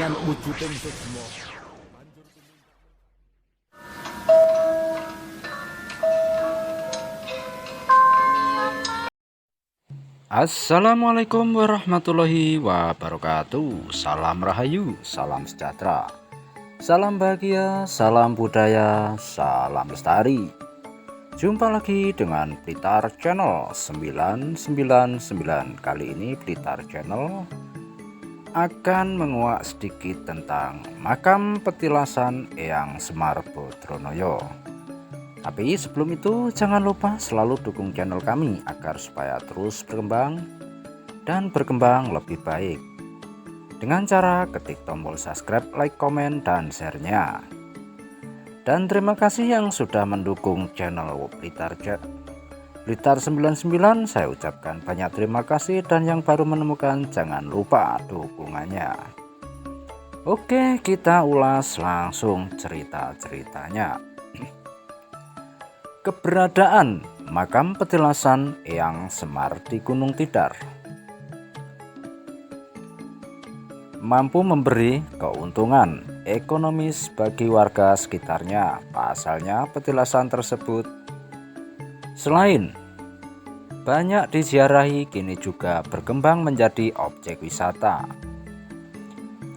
dengan wujuding sukma. Assalamualaikum warahmatullahi wabarakatuh. Salam rahayu, salam sejahtera, salam bahagia, salam budaya, salam lestari. Jumpa lagi dengan Blitar Channel 999. Kali ini Blitar Channel akan menguak sedikit tentang makam petilasan Eyang Semar Bodronoyo. Tapi sebelum itu jangan lupa selalu dukung channel kami agar supaya terus berkembang dan berkembang lebih baik dengan cara ketik tombol subscribe, like, komen, dan share-nya. Dan terima kasih yang sudah mendukung channel Blitar 99. Saya ucapkan banyak terima kasih, dan yang baru menemukan jangan lupa dukungannya. Oke, kita ulas langsung cerita-ceritanya. Keberadaan makam petilasan Eyang Semar di Gunung Tidar mampu memberi keuntungan ekonomis bagi warga sekitarnya. Pasalnya petilasan tersebut selain banyak diziarahi, kini juga berkembang menjadi objek wisata.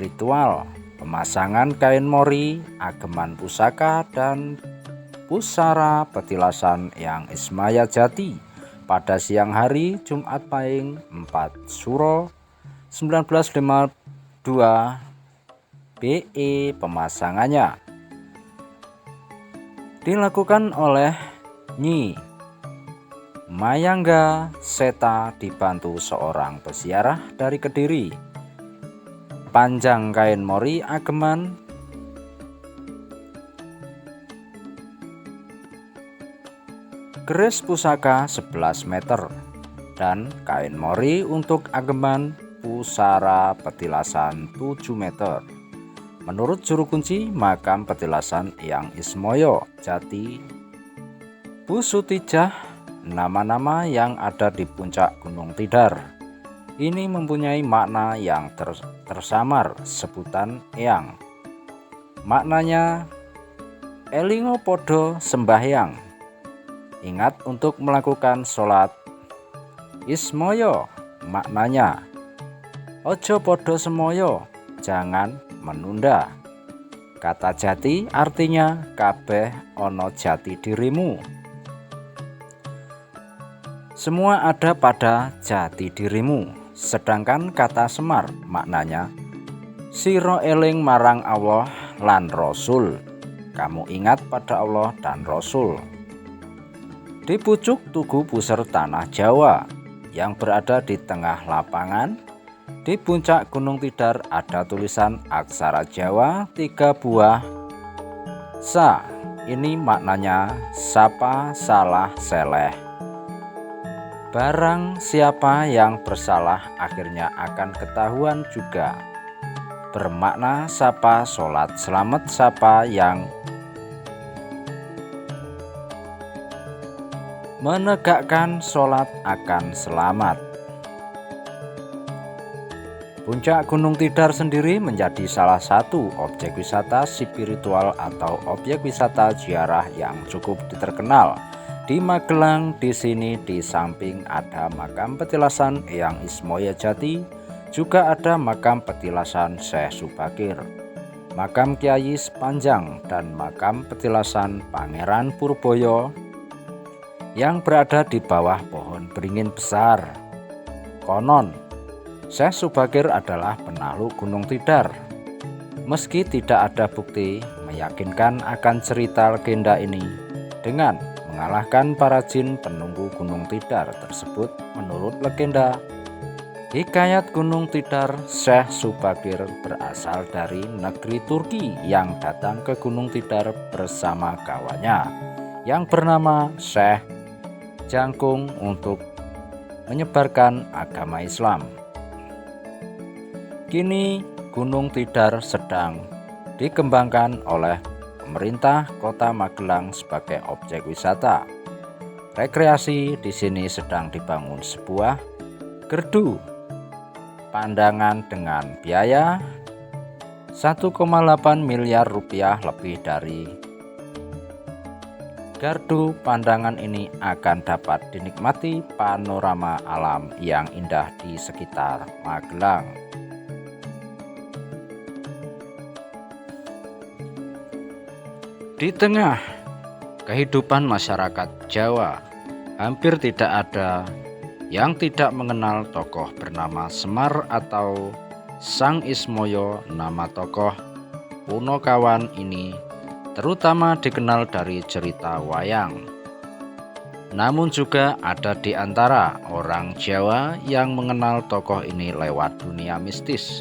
Ritual pemasangan kain mori, ageman pusaka, dan pusara petilasan Eyang Ismaya Jati pada siang hari Jumat Pahing 4 Suro 1952 BE. Pemasangannya dilakukan oleh Nyi Mayangga Seta dibantu seorang peziarah dari Kediri. Panjang kain mori ageman keris pusaka 11 meter dan kain mori untuk ageman pusara petilasan 7 meter. Menurut juru kunci makam petilasan Eyang Ismaya Jati Busutijah, nama-nama yang ada di puncak Gunung Tidar ini mempunyai makna yang tersamar. Sebutan Eyang maknanya elingo podo sembahyang, ingat untuk melakukan sholat. Ismoyo maknanya ojo podo semoyo, jangan menunda. Kata jati artinya kabeh ono jati dirimu, semua ada pada jati dirimu. Sedangkan kata Semar maknanya siro eling marang Allah lan Rasul, kamu ingat pada Allah dan Rasul. Di pucuk Tugu Puser Tanah Jawa yang berada di tengah lapangan di puncak Gunung Tidar ada tulisan aksara Jawa 3 buah. Sa ini maknanya sapa salah seleh. Barang siapa yang bersalah akhirnya akan ketahuan juga. Bermakna sapa sholat selamat, sapa yang menegakkan sholat akan selamat. Puncak Gunung Tidar sendiri menjadi salah satu objek wisata spiritual atau objek wisata ziarah yang cukup terkenal di Magelang. Di sini di samping ada makam petilasan Eyang Ismaya Jati, juga ada makam petilasan Syekh Subakir, makam Kiai Sepanjang, dan makam petilasan Pangeran Purboyo yang berada di bawah pohon beringin besar. Konon Syekh Subakir adalah penakluk Gunung Tidar. Meski tidak ada bukti meyakinkan akan cerita legenda ini, dengan mengalahkan para jin penunggu Gunung Tidar tersebut, menurut legenda hikayat Gunung Tidar, Syekh Subakir berasal dari negeri Turki yang datang ke Gunung Tidar bersama kawannya yang bernama Syekh Jangkung untuk menyebarkan agama Islam. Kini Gunung Tidar sedang dikembangkan oleh pemerintah Kota Magelang sebagai objek wisata rekreasi. Di sini sedang dibangun sebuah gerdu pandangan dengan biaya 1,8 miliar rupiah lebih dari gardu pandangan ini akan dapat dinikmati panorama alam yang indah di sekitar Magelang. Di tengah kehidupan masyarakat Jawa, hampir tidak ada yang tidak mengenal tokoh bernama Semar atau Sang Ismoyo. Nama tokoh Punokawan ini terutama dikenal dari cerita wayang. Namun juga ada di antara orang Jawa yang mengenal tokoh ini lewat dunia mistis,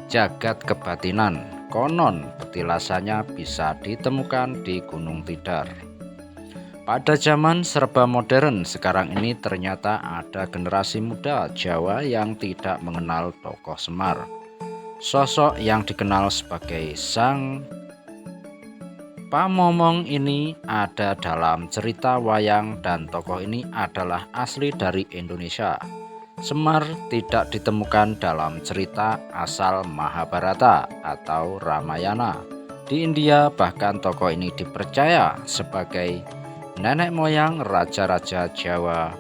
jagat kebatinan. Konon petilasannya bisa ditemukan di Gunung Tidar. Pada zaman serba modern sekarang ini ternyata ada generasi muda Jawa yang tidak mengenal tokoh Semar. Sosok yang dikenal sebagai Sang Pamomong ini ada dalam cerita wayang dan tokoh ini adalah asli dari Indonesia. Semar tidak ditemukan dalam cerita asal Mahabharata atau Ramayana. Di India bahkan tokoh ini dipercaya sebagai nenek moyang raja-raja Jawa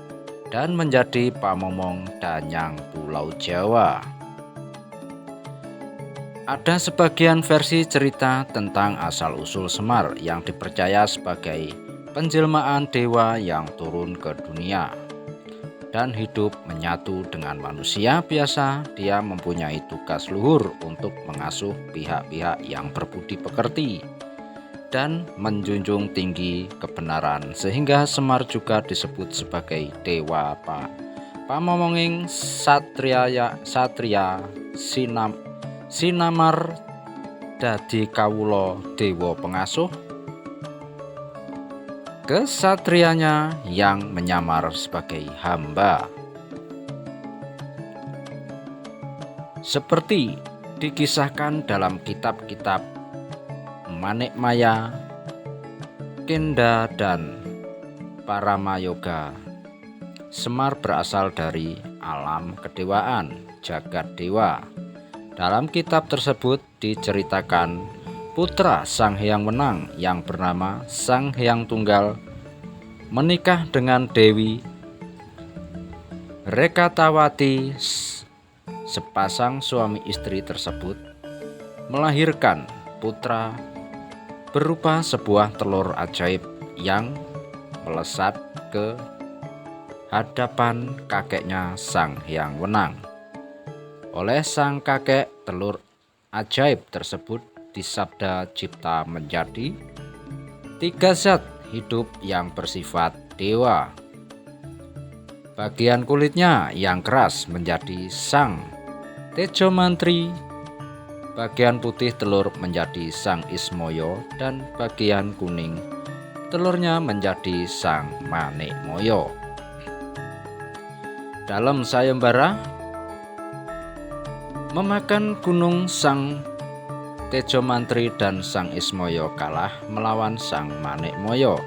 dan menjadi pamomong danyang Pulau Jawa. Ada sebagian versi cerita tentang asal-usul Semar yang dipercaya sebagai penjelmaan dewa yang turun ke dunia dan hidup menyatu dengan manusia biasa. Dia mempunyai tugas luhur untuk mengasuh pihak-pihak yang berbudi pekerti dan menjunjung tinggi kebenaran, sehingga Semar juga disebut sebagai dewa pamomonging satria sinamar dadi kawula dewa pengasuh kesatrianya yang menyamar sebagai hamba. Seperti dikisahkan dalam kitab-kitab Manikmaya, Kenda, dan Paramayoga, Semar berasal dari alam kedewaan, jagat dewa. Dalam kitab tersebut diceritakan putra Sang Hyang Wenang yang bernama Sang Hyang Tunggal menikah dengan Dewi Rekatawati. Sepasang suami istri tersebut melahirkan putra berupa sebuah telur ajaib yang melesat ke hadapan kakeknya Sang Hyang Wenang. Oleh sang kakek, telur ajaib tersebut disabda cipta menjadi 3 zat hidup yang bersifat dewa. Bagian kulitnya yang keras menjadi Sang Tejo Mantri, bagian putih telur menjadi Sang Ismoyo, dan bagian kuning telurnya menjadi Sang Manikmoyo. Dalam sayembara memakan gunung, Sang Tejo Mantri dan Sang Ismoyo kalah melawan Sang Manikmoyo,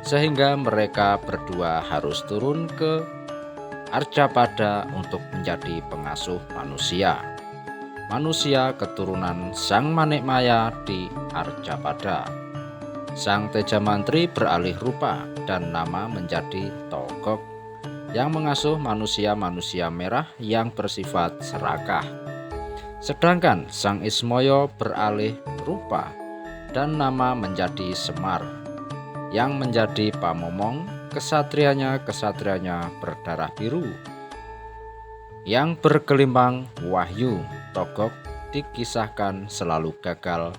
sehingga mereka berdua harus turun ke Arcapada untuk menjadi pengasuh manusia. Manusia keturunan Sang Manikmaya di Arcapada. Sang Tejo Mantri beralih rupa dan nama menjadi Togok yang mengasuh manusia-manusia merah yang bersifat serakah. Sedangkan Sang Ismoyo beralih rupa dan nama menjadi Semar yang menjadi pamomong kesatrianya berdarah biru yang bergelimbang wahyu. Togok dikisahkan selalu gagal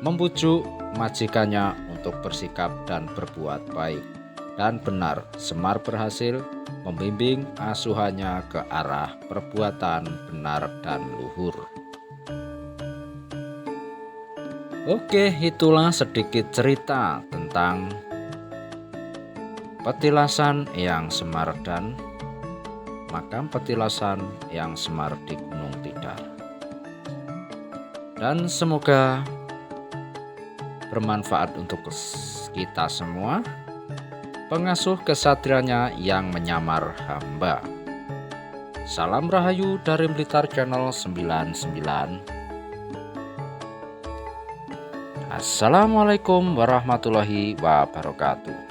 membujuk majikannya untuk bersikap dan berbuat baik, dan benar Semar berhasil membimbing asuhannya ke arah perbuatan benar dan luhur. Oke, itulah sedikit cerita tentang petilasan Eyang Semar dan makam petilasan Eyang Semar di Gunung Tidar. Dan semoga bermanfaat untuk kita semua. Pengasuh kesatrianya yang menyamar hamba. Salam Rahayu dari Blitar Channel 99. Assalamualaikum warahmatullahi wabarakatuh.